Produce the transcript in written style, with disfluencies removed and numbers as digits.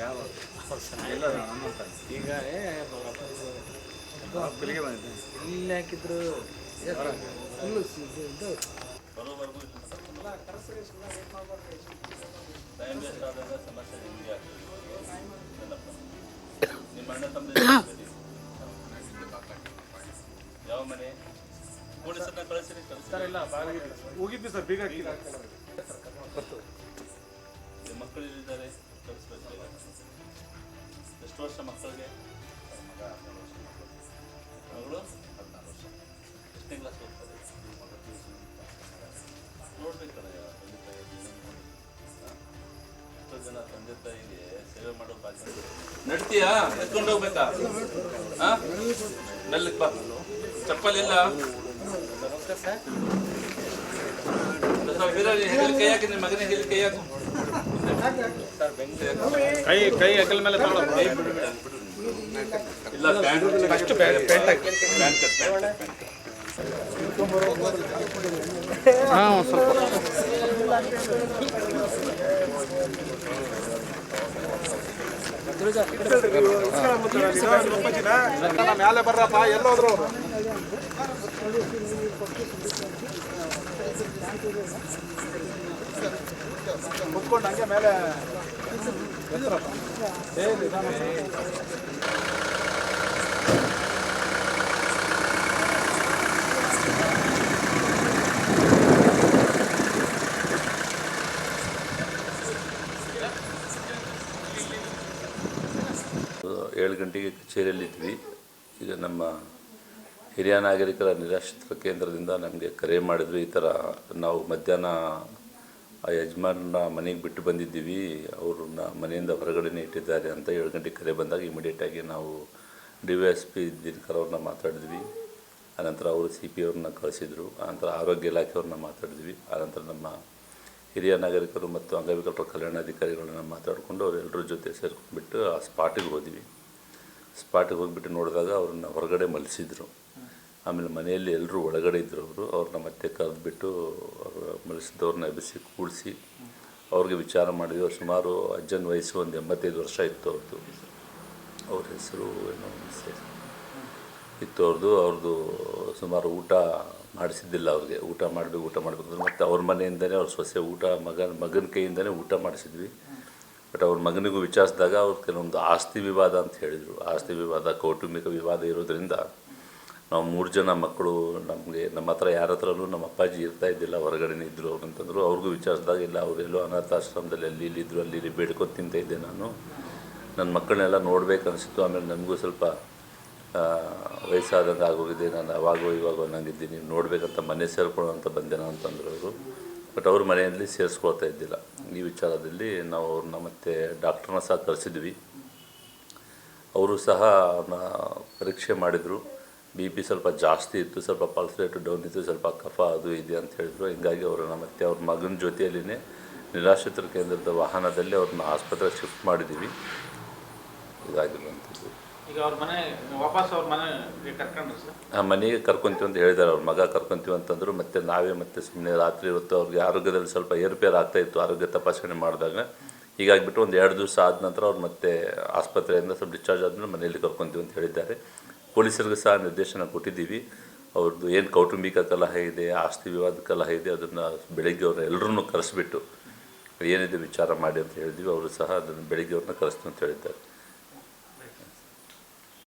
ಯಾವ ಈಗ ಬೆಳಿಗ್ಗೆ ಬಂದಿದ್ದೆ ಇಲ್ಲಿ ಹಾಕಿದ್ರು ಯಾವ ಮನೆ ಪೊಲೀಸರನ್ನ ಕಳಿಸಿರಿ ಸರ್ ಇಲ್ಲ ಹೋಗಿದ್ವಿ ಸರ್ ಬೀಗ ಹಾಕಿಲ್ಲ ಮಕ್ಕಳು ಇದ್ದಾರೆ ಕಳಿಸ್ಬೇಕು. ಎಷ್ಟು ವರ್ಷ ಮಕ್ಕಳಿಗೆ? ಮಗಳು 14 ವರ್ಷ. ಎಷ್ಟನೇ ಕ್ಲಾಸ್ ಹೋಗ್ತಾರೆ? ನೋಡ್ಬೇಕಲ್ಲ ಎಷ್ಟೋ ಜನ ತಂದೆ ತಾಯಿಗೆ ಸೇವೆ ಮಾಡೋ ಬಾಧ್ಯ. ನಡ್ತೀಯಾ? ಎತ್ಕೊಂಡು ಹೋಗ್ಬೇಕಾ? ಮೆಲ್ಲಕ್ಕೆ ಬಾ. ಚಪ್ಪಲಿಲ್ಲ? ಹೆಗಲ್ ಕೈ ಹಾಕಿ, ನಿಮ್ಮ ಮಗನ ಹೆಗಲ್ ಕೈ ಹಾಕು. ಕೈ ಹೆಗಲ್ ಮೇಲೆ ತಗೊಳ್ಳೋ. ಇಲ್ಲ ಪ್ಯಾಂಟ್ ಹಾಂ ಸ್ವಲ್ಪ ಮೇಲೆ ಬರ್ರಪ್ಪ, ಎಲ್ಲೋದ್ರು ಅವರು ಕುತ್ಕೊಂಡು ಹಂಗೆ ಮೇಲೆ ಏಳು ಗಂಟೆಗೆ ಕಚೇರಿಯಲ್ಲಿದ್ವಿ. ಈಗ ನಮ್ಮ ಹಿರಿಯ ನಾಗರಿಕರ ನಿರಾಶ್ರಿತರ ಕೇಂದ್ರದಿಂದ ನಮಗೆ ಕರೆ ಮಾಡಿದ್ರು, ಈ ಥರ ನಾವು ಮಧ್ಯಾಹ್ನ ಆ ಯಜಮಾನನ ಮನೆಗೆ ಬಿಟ್ಟು ಬಂದಿದ್ದೀವಿ, ಅವ್ರನ್ನ ಮನೆಯಿಂದ ಹೊರಗಡೆನೇ ಇಟ್ಟಿದ್ದಾರೆ ಅಂತ 7 ಗಂಟೆಗೆ ಕರೆ ಬಂದಾಗ ಇಮಿಡಿಯೇಟಾಗಿ ನಾವು DYSP ದಿನಕರ್ ಅವ್ರನ್ನ ಮಾತಾಡಿದ್ವಿ. ಆನಂತರ ಅವರು CP ಅವ್ರನ್ನ ಕಳಿಸಿದರು. ಆನಂತರ ಆರೋಗ್ಯ ಇಲಾಖೆಯವ್ರನ್ನ ಮಾತಾಡಿದ್ವಿ. ಆನಂತರ ನಮ್ಮ ಹಿರಿಯ ನಾಗರಿಕರು ಮತ್ತು ಅಂಗವಿಕಲರ ಕಲ್ಯಾಣಾಧಿಕಾರಿಗಳನ್ನ ಮಾತಾಡಿಕೊಂಡು ಅವರೆಲ್ಲರ ಜೊತೆ ಸೇರ್ಕೊಂಡ್ಬಿಟ್ಟು ಆ ಸ್ಪಾಟಿಗೆ ಹೋದ್ವಿ. ಸ್ಪಾಟಿಗೆ ಹೋಗಿಬಿಟ್ಟು ನೋಡಿದಾಗ ಅವ್ರನ್ನ ಹೊರಗಡೆ ಮಲಸಿದ್ರು. ಆಮೇಲೆ ಮನೆಯಲ್ಲಿ ಎಲ್ಲರೂ ಒಳಗಡೆ ಇದ್ದರು. ಅವ್ರನ್ನ ಮತ್ತೆ ಕರೆದುಬಿಟ್ಟು ಮಲಸಿದವ್ರನ್ನ ಎಬ್ಬಿಸಿ ಕೂಡಿಸಿ ಅವ್ರಿಗೆ ವಿಚಾರ ಮಾಡಿದ್ವಿ. ಅವ್ರು ಸುಮಾರು ಅಜ್ಜನ ವಯಸ್ಸು ಒಂದು 85 ವರ್ಷ ಇತ್ತು ಅವ್ರದ್ದು. ಅವ್ರ ಹೆಸರು ಏನೋ ಇತ್ತು ಅವ್ರದ್ದು. ಸುಮಾರು ಊಟ ಮಾಡಿಸಿದ್ದಿಲ್ಲ ಅವ್ರಿಗೆ. ಊಟ ಮಾಡಬೇಕು ಅಂದ್ರೆ ಮತ್ತು ಅವ್ರ ಮನೆಯಿಂದಲೇ ಅವ್ರ ಸೊಸೆ ಮಗನ ಕೈಯಿಂದಲೇ ಊಟ ಮಾಡಿಸಿದ್ವಿ. ಬಟ್ ಅವ್ರ ಮಗನಿಗೂ ವಿಚಾರಿಸಿದಾಗ ಅವ್ರು ಕೆಲವೊಂದು ಆಸ್ತಿ ವಿವಾದ ಅಂತ ಹೇಳಿದರು. ಆಸ್ತಿ ವಿವಾದ, ಕೌಟುಂಬಿಕ ವಿವಾದ ಇರೋದರಿಂದ ನಾವು 3 ಜನ ಮಕ್ಕಳು, ನಮ್ಮ ಹತ್ರ ಯಾರ ಹತ್ರನೂ ನಮ್ಮ ಅಪ್ಪಾಜಿ ಇರ್ತಾ ಇದ್ದಿಲ್ಲ, ಹೊರಗಡೆನೇ ಇದ್ದರು ಅವ್ರು ಅಂತಂದರು. ಅವ್ರಿಗೂ ವಿಚಾರಿಸಿದಾಗ ಇಲ್ಲ, ಅವರೆಲ್ಲೋ ಅನಾಥಾಶ್ರಮದಲ್ಲಿ ಇಲ್ಲಿ ಬೇಡ್ಕೊಂಡು ತಿಂತಾಯಿದ್ದೆ ನಾನು. ನನ್ನ ಮಕ್ಕಳನ್ನೆಲ್ಲ ನೋಡ್ಬೇಕು ಅನಿಸಿತ್ತು. ಆಮೇಲೆ ನನಗೂ ಸ್ವಲ್ಪ ವಯಸ್ಸಾದಂಗೆ ಆಗೋಗಿದೆ, ನಾನು ಅವಾಗೋ ಇವಾಗೋ ಅನ್ನಂಗಿದ್ದೀನಿ, ನೋಡಬೇಕಂತ ಮನೆ ಸೇರ್ಕೊಳ್ಳೋ ಅಂತ ಬಂದೇನೋ ಅಂತಂದರು ಅವರು. ಬಟ್ ಅವ್ರ ಮನೆಯಲ್ಲಿ ಸೇರಿಸ್ಕೊಳ್ತಾ ಇದ್ದಿಲ್ಲ. ಈ ವಿಚಾರದಲ್ಲಿ ನಾವು ಅವ್ರನ್ನ ಮತ್ತೆ ಡಾಕ್ಟ್ರನ್ನ ಸಹ ಕರೆಸಿದ್ವಿ. ಅವರು ಸಹ ಪರೀಕ್ಷೆ ಮಾಡಿದರು. BP ಸ್ವಲ್ಪ ಜಾಸ್ತಿ ಇತ್ತು, ಸ್ವಲ್ಪ ಪಲ್ಸ್ ರೇಟ್ ಡೌನ್ ಇತ್ತು, ಸ್ವಲ್ಪ ಕಫ ಅದು ಇದೆ ಅಂತ ಹೇಳಿದ್ರು. ಹೀಗಾಗಿ ಅವ್ರನ್ನ ಮತ್ತೆ ಅವ್ರ ಮಗನ ಜೊತೆಯಲ್ಲಿನೇ ನಿರಾಶ್ರಿತರ ಕೇಂದ್ರದ ವಾಹನದಲ್ಲಿ ಅವ್ರನ್ನ ಆಸ್ಪತ್ರೆಗೆ ಶಿಫ್ಟ್ ಮಾಡಿದ್ದೀವಿ. ಇದಾಗಿರುವಂಥದ್ದು. ಈಗ ಅವ್ರ ಮನೆ ವಾಪಸ್ ಅವ್ರ ಮನೆಗೆ ಕರ್ಕೊಂಡ್ರು ಸರ್? ಮನೆಗೆ ಕರ್ಕೊತೀವಿ ಅಂತ ಹೇಳಿದ್ದಾರೆ. ಅವ್ರ ಮಗ ಕರ್ಕೊತೀವಿ ಅಂತಂದರು. ಮತ್ತು ನಾವೇ ಮತ್ತೆ ಸುಮ್ಮನೆ ರಾತ್ರಿ ಹೊತ್ತು ಅವ್ರಿಗೆ ಆರೋಗ್ಯದಲ್ಲಿ ಸ್ವಲ್ಪ ಏರುಪೇರು ಆಗ್ತಾಯಿತ್ತು ಆರೋಗ್ಯ ತಪಾಸಣೆ ಮಾಡಿದಾಗ. ಹೀಗಾಗಿಬಿಟ್ಟು ಒಂದು 2 ದಿವಸ ಆದ ನಂತರ ಅವ್ರು ಮತ್ತೆ ಆಸ್ಪತ್ರೆಯಿಂದ ಸ್ವಲ್ಪ ಡಿಸ್ಚಾರ್ಜ್ ಆದಮೇಲೆ ಮನೆಯಲ್ಲಿ ಕರ್ಕೊತೀವಿ ಅಂತ ಹೇಳಿದ್ದಾರೆ. ಪೊಲೀಸರಿಗೂ ಸಹ ನಿರ್ದೇಶನ ಕೊಟ್ಟಿದ್ದೀವಿ. ಅವ್ರದ್ದು ಏನು ಕೌಟುಂಬಿಕ ಕಲಹ ಇದೆ, ಆಸ್ತಿ ವಿವಾದ ಕಲಹ ಇದೆ, ಅದನ್ನು ಬೆಳಗ್ಗೆ ಅವ್ರನ್ನ ಎಲ್ಲರೂ ಕರೆಸಿಬಿಟ್ಟು ಏನಿದೆ ವಿಚಾರ ಮಾಡಿ ಅಂತ ಹೇಳಿದ್ವಿ. ಅವರು ಸಹ ಅದನ್ನು ಬೆಳಗ್ಗೆ ಅವ್ರನ್ನ ಕರೆಸ್ತು ಅಂತ ಹೇಳಿದ್ದಾರೆ.